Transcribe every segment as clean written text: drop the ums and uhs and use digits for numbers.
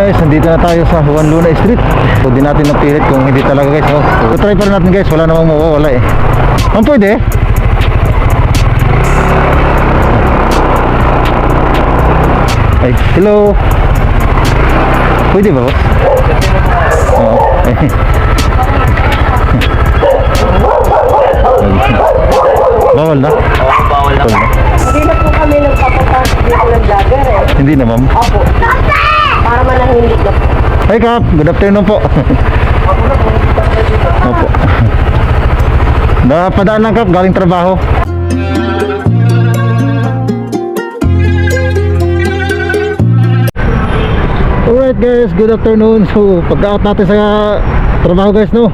Guys, nandito na tayo sa Juan Luna Street. So di natin napilit kung hindi talaga guys. So try pa rin natin guys, wala namang mawawala eh. Ang pwede? Ay, hello. Pwede ba? Oo. Bawal na? Oo, bawal na. Hindi na po kami nagpapunta dito ng vlogger eh. Hindi na ma'am. Opo. Para manahimik na po. Hi Kap, good afternoon po. Opo. Napadaan lang Kap, galing trabaho. Alright guys, good afternoon. So pagka-out natin sa trabaho guys, no,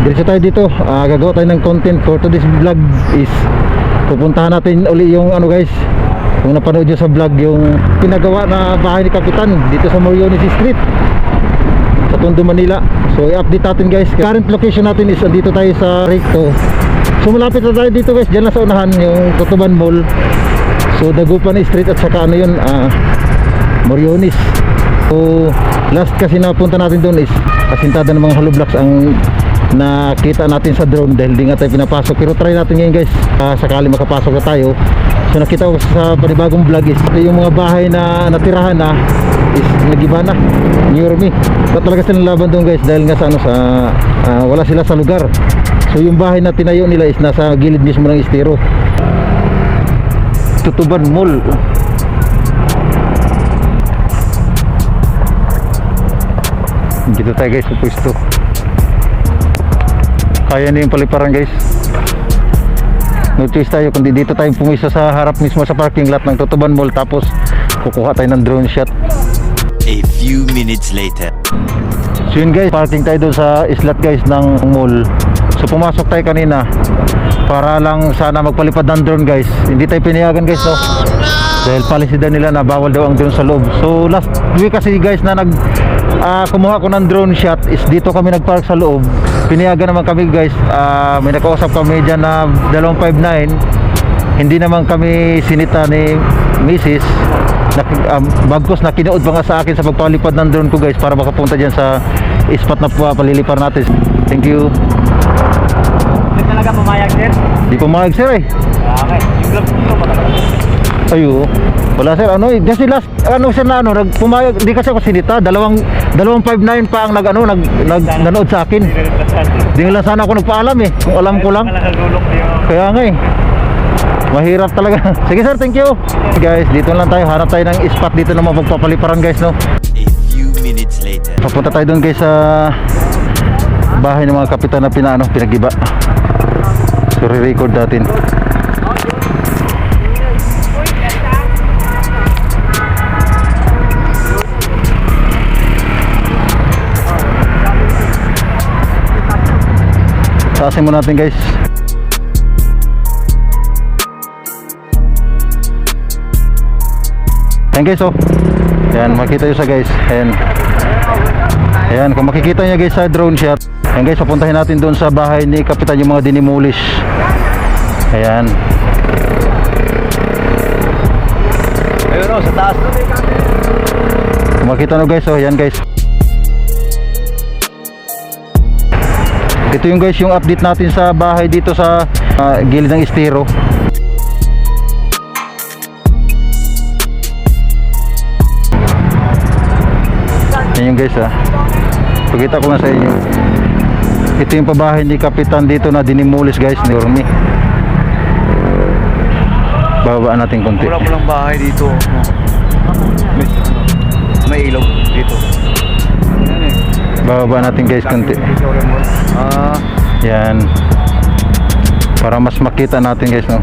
diretso tayo dito. Gagawa tayo ng content for today's vlog. Is pupuntahan natin uli yung ano guys, kung napanood nyo sa vlog, yung pinagawa na bahay ni Kapitan dito sa Moriones Street sa Tondo, Manila. So i-update natin guys. Current location natin is dito tayo sa Recto. So malapit na tayo dito guys, dyan na sa unahan yung Tutuban Mall. So Dagupan Street at saka ano yun, Moriones. So last kasi napunta natin doon is kasintada ng mga hollow blocks ang nakita natin sa drone dahil di nga tayo pinapasok. Pero try natin ngayon guys, sakali makapasok na tayo. So nakita ko sa panibagong vlog is yung mga bahay na natirahan na is nagiba na, near me. So talaga silang laban doon guys dahil nga sa ano, sa wala sila sa lugar. So yung bahay na tinayo nila is nasa gilid mismo ng estero. Tutuban Mall. Dito tayo guys sa pwesto. Kaya na yung paliparan guys. No choice tayo kundi dito tayo pumisa sa harap mismo sa parking lot ng Tutuban Mall. Tapos kukuha tayo ng drone shot. A few minutes later. So yun guys, parking tayo doon sa islat guys ng mall. So pumasok tayo kanina para lang sana magpalipad ng drone guys. Hindi tayo pinayagan guys, no? Dahil policy nila na bawal daw ang drone sa loob. So last week kasi guys na kumuha ko ng drone shot is dito kami nagpark sa loob. Pinayagan naman kami guys. May nakausap kami dyan na 259. Hindi naman kami sinita ni Mrs. Bagkos na kinuod pa nga sa akin sa pagpalipad ng drone ko guys para makapunta dyan sa spot na palilipar natin. Thank you. Hindi talaga pumayag sir? Di pumayag sir eh. Okay. Yung gloves dito ba? Ayo. Wala sir, ano eh, kasi last ano sir na ano, nagpumayag, hindi kasi ako sinita, 259 pa ang nanood sa akin. Di lang sana ako nagpaalam eh, kung alam ko lang. Kaya nga eh. Mahirap talaga. Sige sir, thank you. Guys, dito lang tayo, hanap tayo ng spot dito na mapagpapaliparan guys, no. A few minutes later. Papunta tayo doon guys sa bahay ng mga kapitan na pinagiba. So re-record natin. Taasin mo natin guys. Ayan guys, oh. Ayan, makita nyo sa guys. Ayan. Ayan, kung makikita nyo guys sa drone shot. Ayan guys, papuntahin natin doon sa bahay ni Kapitan yung mga dinimulish. Ayan. Ayun o, sa taas. Kung makita nyo guys, oh. Ayan guys. Ito yung guys yung update natin sa bahay dito sa gilid ng estero. Yan yung guys pakita ko nga sa inyo. Ito yung pabahay ni Kapitan dito na dinimulis guys, ni Ormi. Bababaan natin konti. Wala lang bahay dito. May ilog dito. Bababa natin guys konti. Yan. Para mas makita natin guys, no.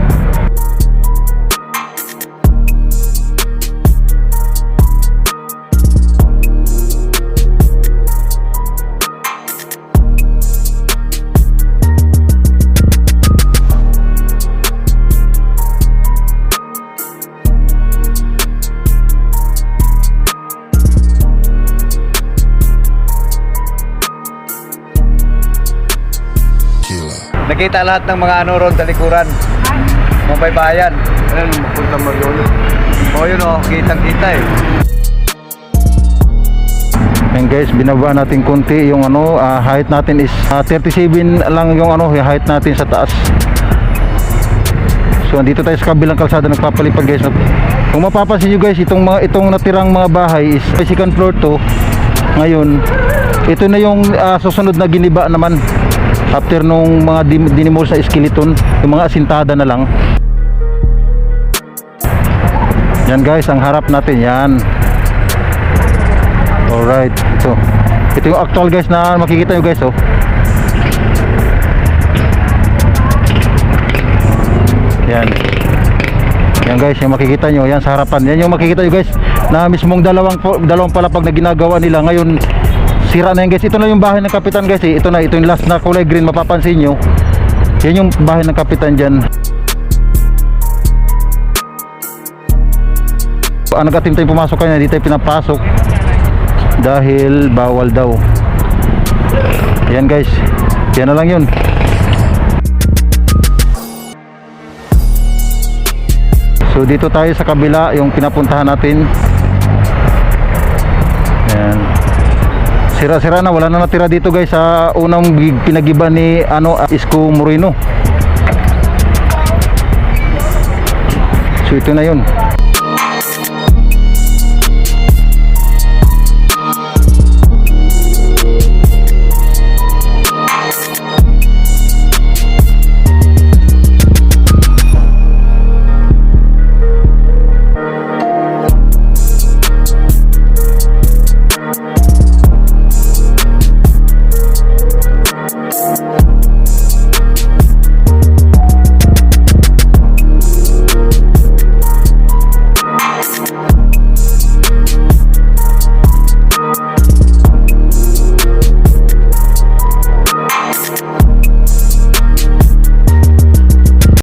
Nakita lahat ng mga ano ron, talikuran. Mga baybayan. Ayun, magpunta Moriones. O yun o, kitang kita eh. And guys, binaba natin konti yung height natin is 37 lang yung yung height natin sa taas. So andito tayo sa kabilang kalsada nagpapalipad guys. Kung mapapansin nyo guys, itong natirang mga bahay is second floor to. Ngayon, ito na yung susunod na giniba naman after nung mga dinimos na skeleton, yung mga asintada na lang. Yan guys, ang harap natin yan. Alright, ito yung actual guys na makikita nyo guys. Yan guys, yung makikita nyo yan sa harapan. Yan yung makikita nyo guys na mismong dalawang palapag na ginagawa nila. Ngayon sira na yan guys. Ito na yung bahay ng kapitan guys eh. Ito yung last na kulay green, mapapansin nyo. Yan yung bahay ng kapitan dyan. Nag-attempt tayong pumasok kanya, hindi tayo pinapasok dahil bawal daw. Yan guys, yan na lang yun. So dito tayo sa kabila, yung pinapuntahan natin. Yan. Sira-sira na, wala na natira dito guys sa unang pinagiba ni Isko Moreno. So ito na yun.